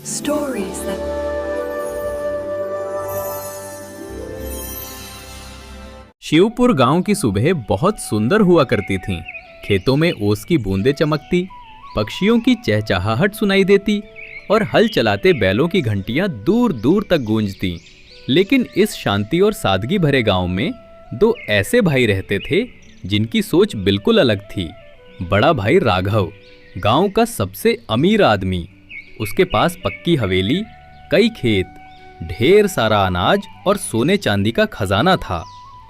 Stories that Shivpur गांव की सुबह बहुत सुंदर हुआ करती थीं। खेतों में ओस की बूंदें चमकती, पक्षियों की चहचहाहट सुनाई देती और हल चलाते बैलों की घंटियां दूर दूर तक गूंजती। लेकिन इस शांति और सादगी भरे गांव में दो ऐसे भाई रहते थे जिनकी सोच बिल्कुल अलग थी। बड़ा भाई राघव, गांव का सबसे अमीर आदमी। उसके पास पक्की हवेली, कई खेत, ढेर सारा अनाज और सोने चांदी का खजाना था।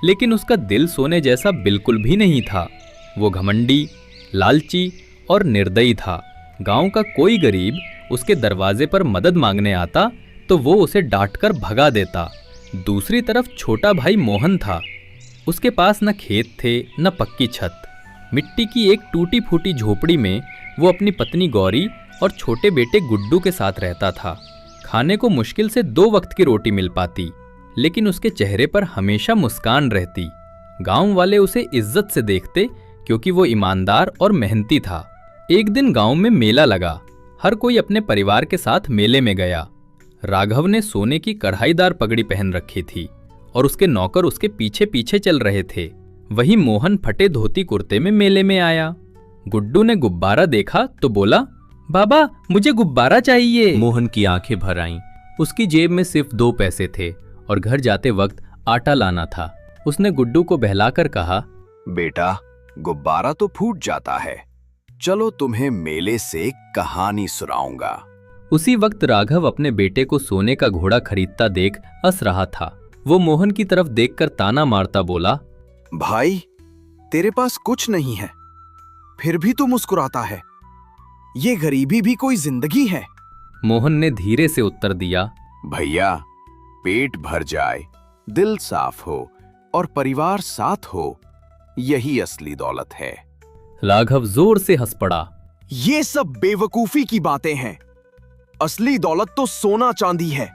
लेकिन उसका दिल सोने जैसा बिल्कुल भी नहीं था। वो घमंडी, लालची और निर्दयी था। गांव का कोई गरीब उसके दरवाजे पर मदद मांगने आता तो वो उसे डांटकर भगा देता। दूसरी तरफ छोटा भाई मोहन था। उसके पास न खेत थे न पक्की छत। मिट्टी की एक टूटी फूटी झोपड़ी में वो अपनी पत्नी गौरी और छोटे बेटे गुड्डू के साथ रहता था। खाने को मुश्किल से 2 वक्त की रोटी मिल पाती, लेकिन उसके चेहरे पर हमेशा मुस्कान रहती। गांव वाले उसे इज्जत से देखते क्योंकि वो ईमानदार और मेहनती था। एक दिन गांव में मेला लगा। हर कोई अपने परिवार के साथ मेले में गया। राघव ने सोने की कढ़ाईदार पगड़ी पहन रखी थी और उसके नौकर उसके पीछे पीछे चल रहे थे। वहीं मोहन फटे धोती कुर्ते में मेले में आया। गुड्डू ने गुब्बारा देखा तो बोला, बाबा मुझे गुब्बारा चाहिए। मोहन की आंखें भर आईं। उसकी जेब में सिर्फ 2 पैसे थे और घर जाते वक्त आटा लाना था। उसने गुड्डू को बहलाकर कहा, बेटा गुब्बारा तो फूट जाता है, चलो तुम्हें मेले से कहानी सुनाऊंगा। उसी वक्त राघव अपने बेटे को सोने का घोड़ा खरीदता देख हंस रहा था। वो मोहन की तरफ देखकर ताना मारता बोला, भाई तेरे पास कुछ नहीं है, फिर भी तू मुस्कुराता है। ये गरीबी भी कोई जिंदगी है। मोहन ने धीरे से उत्तर दिया, भैया पेट भर जाए, दिल साफ हो और परिवार साथ हो, यही असली दौलत है। राघव जोर से हंस पड़ा। ये सब बेवकूफी की बातें हैं। असली दौलत तो सोना चांदी है,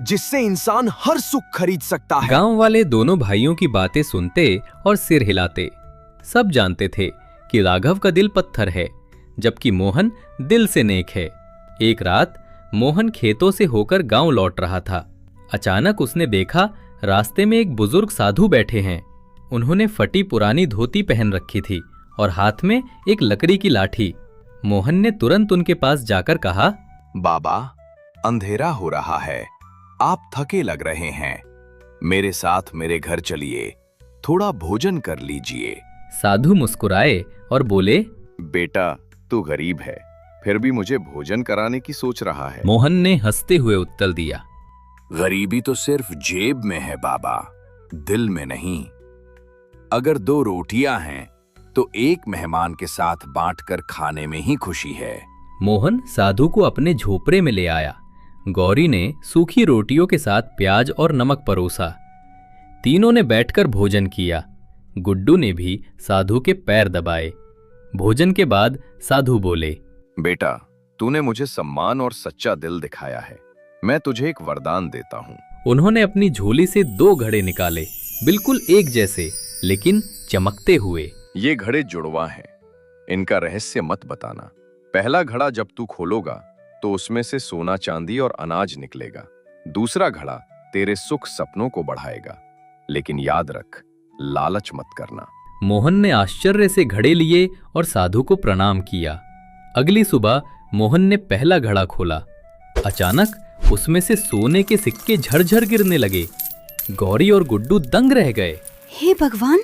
जिससे इंसान हर सुख खरीद सकता है। गांव वाले दोनों भाइयों की बातें सुनते और सिर हिलाते। सब जानते थे कि राघव का दिल पत्थर है, जबकि मोहन दिल से नेक है। एक रात मोहन खेतों से होकर गांव लौट रहा था। अचानक उसने देखा रास्ते में एक बुजुर्ग साधु बैठे हैं। उन्होंने फटी पुरानी धोती पहन रखी थी और हाथ में एक लकड़ी की लाठी। मोहन ने तुरंत उनके पास जाकर कहा, बाबा अंधेरा हो रहा है, आप थके लग रहे हैं, मेरे साथ मेरे घर चलिए, थोड़ा भोजन कर लीजिए। साधु मुस्कुराए और बोले, बेटा तू गरीब है, फिर भी मुझे भोजन कराने की सोच रहा है। मोहन ने हंसते हुए उत्तर दिया, गरीबी तो सिर्फ जेब में है बाबा, दिल में नहीं। अगर 2 रोटियां हैं तो एक मेहमान के साथ बांटकर खाने में ही खुशी है। मोहन साधु को अपने झोपड़े में ले आया। गौरी ने सूखी रोटियों के साथ प्याज और नमक परोसा। तीनों ने बैठकर भोजन किया। गुड्डू ने भी साधु के पैर दबाए। भोजन के बाद साधु बोले, बेटा तूने मुझे सम्मान और सच्चा दिल दिखाया है, मैं तुझे एक वरदान देता हूँ। उन्होंने अपनी झोली से 2 घड़े निकाले, बिल्कुल एक जैसे लेकिन चमकते हुए। ये घड़े जुड़वा हैं, इनका रहस्य मत बताना। पहला घड़ा जब तू खोलोगा तो उसमें से सोना चांदी और अनाज निकलेगा। दूसरा घड़ा तेरे सुख सपनों को बढ़ाएगा, लेकिन याद रख लालच मत करना। मोहन ने आश्चर्य से घड़े लिए और साधु को प्रणाम किया। अगली सुबह मोहन ने पहला घड़ा खोला। अचानक उसमें से सोने के सिक्के झरझर गिरने लगे। गौरी और गुड्डू दंग रह गए। हे भगवान,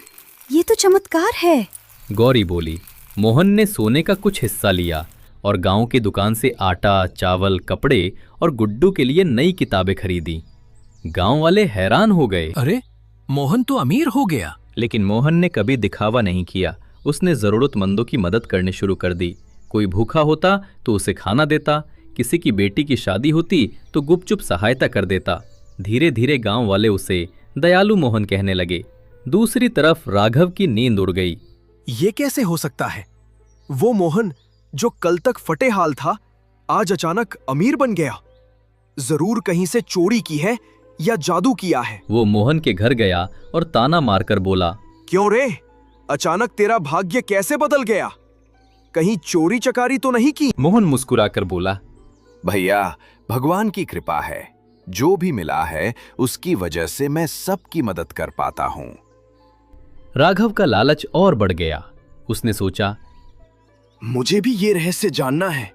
ये तो चमत्कार है। गौरी बोली। मोहन ने सोने का कुछ हिस्सा लिया और गांव की दुकान से आटा, चावल, कपड़े और गुड्डू के लिए नई किताबें खरीदी। गांव वाले हैरान हो गए। अरे मोहन तो अमीर हो गया। लेकिन मोहन ने कभी दिखावा नहीं किया। उसने जरूरतमंदों की मदद करनी शुरू कर दी। कोई भूखा होता तो उसे खाना देता, किसी की बेटी की शादी होती तो गुपचुप सहायता कर देता। धीरे धीरे गांव वाले उसे दयालु मोहन कहने लगे। दूसरी तरफ राघव की नींद उड़ गई। ये कैसे हो सकता है? वो मोहन जो कल तक फटे हाल था, आज अचानक अमीर बन गया। जरूर कहीं से चोरी की है या जादू किया है। वो मोहन के घर गया और ताना मारकर बोला, क्यों रे, अचानक तेरा भाग्य कैसे बदल गया? कहीं चोरी चकारी तो नहीं की? मोहन मुस्कुराकर बोला, भैया, भगवान की कृपा है। जो भी मिला है उसकी वजह से मैं सबकी मदद कर पाता हूं। राघव का लालच और बढ़ गया। उसने सोचा। मुझे भी ये रहस्य जानना है।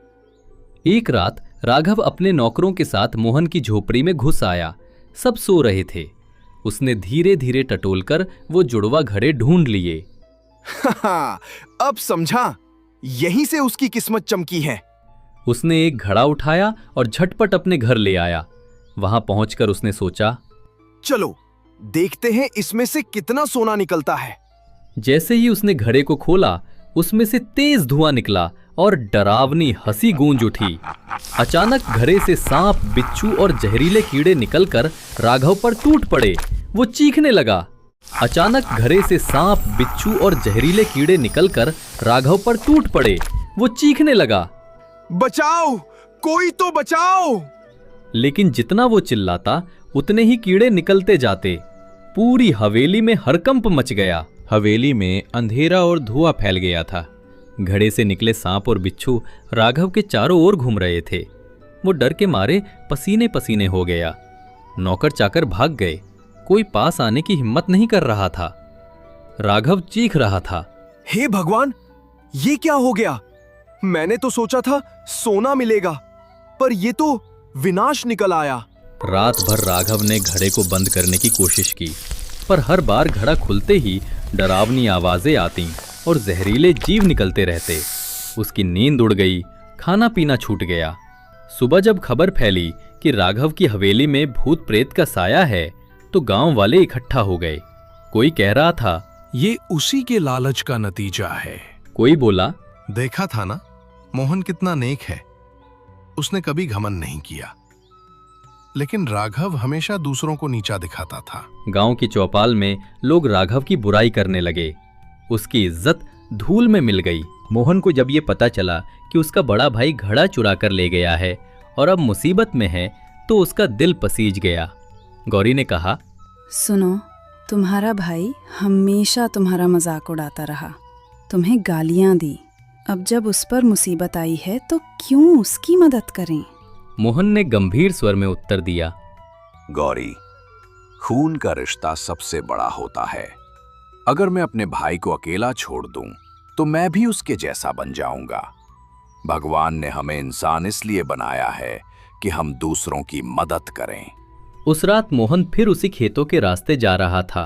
एक रात राघव अपने नौकरों के साथ मोहन की झोपड़ी में घुस आया। सब सो रहे थे। उसने धीरे धीरे टटोलकर वो जुड़वा घड़े ढूंढ लिए। अब समझा, यहीं से उसकी किस्मत चमकी है। उसने एक घड़ा उठाया और झटपट अपने घर ले आया। वहां पहुंचकर उसने सोचा, चलो देखते हैं इसमें से कितना सोना निकलता है। जैसे ही उसने घड़े को खोला, उसमें से तेज धुआं निकला और डरावनी हंसी गूंज उठी। अचानक घड़े से सांप, बिच्छू और जहरीले कीड़े निकलकर राघव पर टूट पड़े। वो चीखने लगा। अचानक घड़े से सांप, बिच्छू और जहरीले कीड़े निकलकर राघव पर टूट पड़े। वो चीखने लगा, बचाओ, कोई तो बचाओ। लेकिन जितना वो चिल्लाता उतने ही कीड़े निकलते जाते। पूरी हवेली में हड़कंप मच गया। हवेली में अंधेरा और धुआं फैल गया था। घड़े से निकले सांप और बिच्छू राघव के चारों ओर घूम रहे थे। वो डर के मारे पसीने पसीने हो गया। नौकर चाकर भाग गए। कोई पास आने की हिम्मत नहीं कर रहा था। राघव चीख रहा था, हे भगवान, ये क्या हो गया? मैंने तो सोचा था सोना मिलेगा, पर ये तो विनाश निकल आया। रात भर राघव ने घड़े को बंद करने की कोशिश की, पर हर बार घड़ा खुलते ही डरावनी आवाजें आती और जहरीले जीव निकलते रहते। उसकी नींद उड़ गई, खाना पीना छूट गया। सुबह जब खबर फैली कि राघव की हवेली में भूत प्रेत का साया है, तो गांव वाले इकट्ठा हो गए। कोई कह रहा था, ये उसी के लालच का नतीजा है। कोई बोला, देखा था ना, मोहन कितना नेक है। उसने कभी घमंड नहीं किया। लेकिन राघव हमेशा दूसरों को नीचा दिखाता था। गांव की चौपाल में लोग राघव की बुराई करने लगे। उसकी इज्जत धूल में मिल गई। मोहन को जब ये पता चला कि उसका बड़ा भाई घड़ा चुरा कर ले गया है और अब मुसीबत में है, तो उसका दिल पसीज गया। गौरी ने कहा, सुनो, तुम्हारा भाई हमेशा तुम्हारा मजाक उड़ाता रहा, तुम्हें गालियां दी। अब जब उस पर मुसीबत आई है तो क्यों उसकी मदद करें? मोहन ने गंभीर स्वर में उत्तर दिया, गौरी, खून का रिश्ता सबसे बड़ा होता है। अगर मैं अपने भाई को अकेला छोड़ दूं, तो मैं भी उसके जैसा बन जाऊंगा। भगवान ने हमें इंसान इसलिए बनाया है कि हम दूसरों की मदद करें। उस रात मोहन फिर उसी खेतों के रास्ते जा रहा था।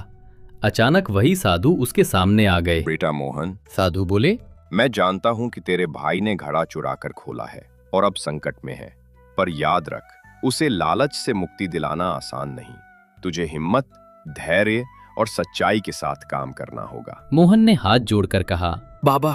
अचानक वही साधु उसके सामने आ गए। बेटा मोहन, साधु बोले, मैं जानता हूं कि तेरे भाई ने घड़ा चुरा कर खोला है और अब संकट में है, पर याद रख, उसे लालच से मुक्ति दिलाना आसान नहीं। तुझे हिम्मत, धैर्य और सच्चाई के साथ काम करना होगा। मोहन ने हाथ जोड़कर कहा, बाबा,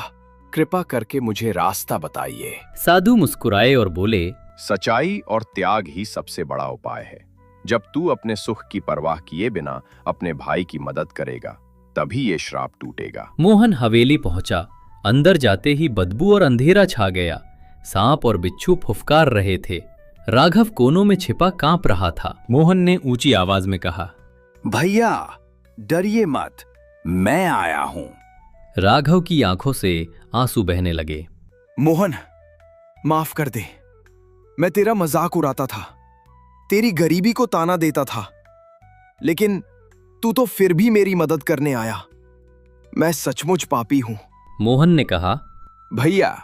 कृपा करके मुझे रास्ता बताइए। साधु मुस्कुराए और बोले, सच्चाई और त्याग ही सबसे बड़ा उपाय है। जब तू अपने सुख की परवाह किए बिना अपने भाई की मदद करेगा, तभी ये श्राप टूटेगा। मोहन हवेली पहुंचा। अंदर जाते ही बदबू और अंधेरा छा गया। सांप और बिच्छू फुफकार रहे थे। राघव कोनों में छिपा कांप रहा था। मोहन ने ऊंची आवाज में कहा, भैया, डरिए मत, मैं आया हूं। राघव की आंखों से आंसू बहने लगे। मोहन, माफ कर दे। मैं तेरा मजाक उड़ाता था, तेरी गरीबी को ताना देता था, लेकिन तू तो फिर भी मेरी मदद करने आया। मैं सचमुच पापी हूं। मोहन ने कहा, भैया,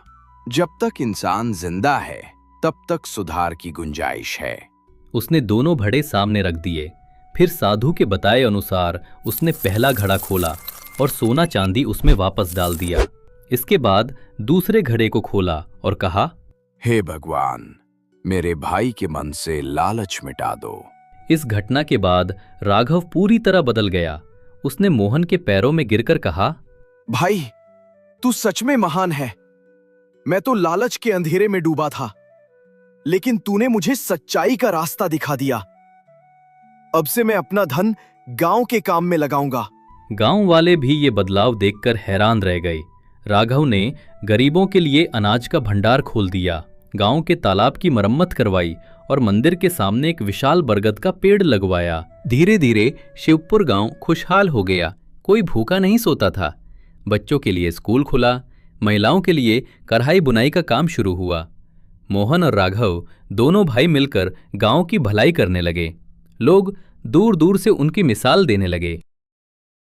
जब तक इंसान जिंदा है तब तक सुधार की गुंजाइश है। उसने दोनों घड़े सामने रख दिए। फिर साधु के बताए अनुसार उसने पहला घड़ा खोला और सोना चांदी उसमें वापस डाल दिया। इसके बाद दूसरे घड़े को खोला और कहा, हे भगवान, मेरे भाई के मन से लालच मिटा दो। इस घटना के बाद राघव पूरी तरह बदल गया। उसने मोहन के पैरों में गिरकर कहा, भाई, तू सच में महान है। मैं तो लालच के अंधेरे में डूबा था, लेकिन तूने मुझे सच्चाई का रास्ता दिखा दिया। अब से मैं अपना धन गांव के काम में लगाऊंगा। गांव वाले भी ये बदलाव देखकर हैरान रह गए। राघव ने गरीबों के लिए अनाज का भंडार खोल दिया, गांव के तालाब की मरम्मत करवाई और मंदिर के सामने एक विशाल बरगद का पेड़ लगवाया। धीरे धीरे शिवपुर गांव खुशहाल हो गया। कोई भूखा नहीं सोता था। बच्चों के लिए स्कूल खुला, महिलाओं के लिए कढ़ाई बुनाई का काम शुरू हुआ। मोहन और राघव दोनों भाई मिलकर गांव की भलाई करने लगे। लोग दूर दूर से उनकी मिसाल देने लगे।